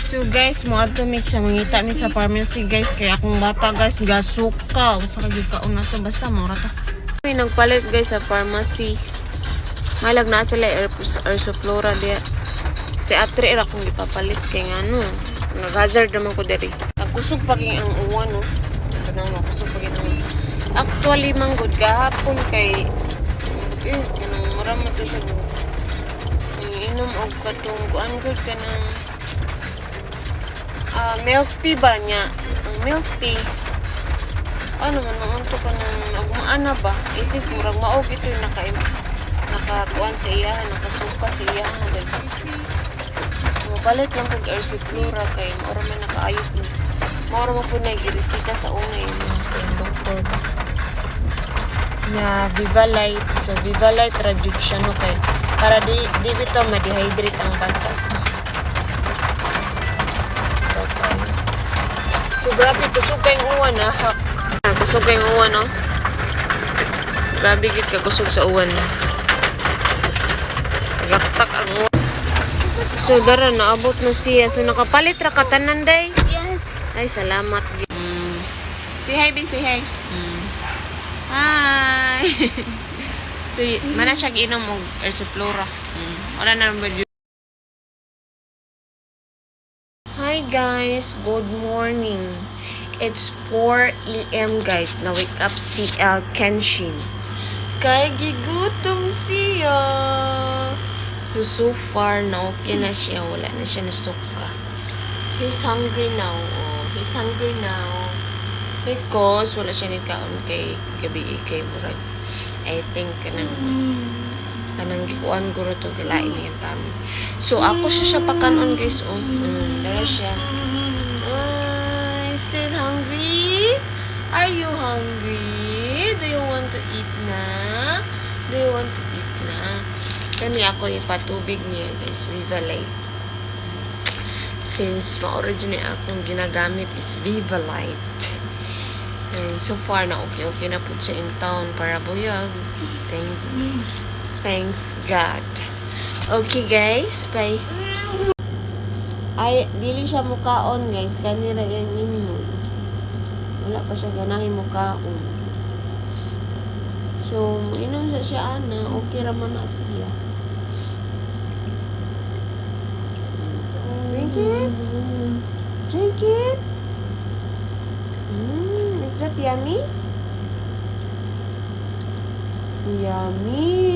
So guys, mo ato mix sa mangita mi sa pharmacy guys, kaya akong bata guys gasuka. Unsa ka gyud kaon nato basta mura to. May nagpalit guys sa pharmacy. Malag na sila Ersoflora dia. Si Atre ra kong ipapalit kay ngano. Nag-hazard naman ko diri. Nagkusog pa king ang uwan no. Kanang makusog pa king. Actually manggod gahapon kay kanang marami to siya. Inom og katong kuan gud kanang milk tea ba niya? Ang milk tea ano man maunto ka ng nagmaana ba? I think murag maog ito yung nakakuan sa iya, nakasuka sa iya. Mapalit lang kong Ersoflora kay maura man nakaayot mo. Maura mo po na girisita sa una yun sa yung doktor ba. Nya Vivalite. So Vivalite radyod siya no kay para di bito ma-dehydrate ang bata. So grabe kusog kayong uwan na. Kusog kayong uwan no. Grabe gid ka kusog sa uwan. Gaktak ang uwan. So dara naabot na siya. So nakapalit ra ka tanan day. Yes. Ay salamat. Say hi big, say hi. Hi. So mana siya giinom og Ersoflora. Wala na ba yun? Hi guys, good morning. It's 4 AM guys. Na wake up si Kenshin. Kay gigutom siya. So far na okay na siya. Wala na siya nasuka. He's hungry now. Oh, he's hungry now. Because wala siya nikaon kay gabi kay murag. I think kanang gikuan guro to gilain na yung tami. So ako siya pakanon guys. Oh, dara siya. Still hungry? Are you hungry? Do you want to eat na? Do you want to eat na? Kani ako yung patubig niya guys. Vivalite. Since ma-originate akong ginagamit is Vivalite. And so far na okay na po siya in town para buyag. Thanks God. Okay guys, bye. Ay, dili siya mukaon guys. Kanira yan inom. Wala pa siya ganahin mukaon. So, inom siya ana. Okay raman na siya. Drink it. Drink it. Is that yummy? Yummy.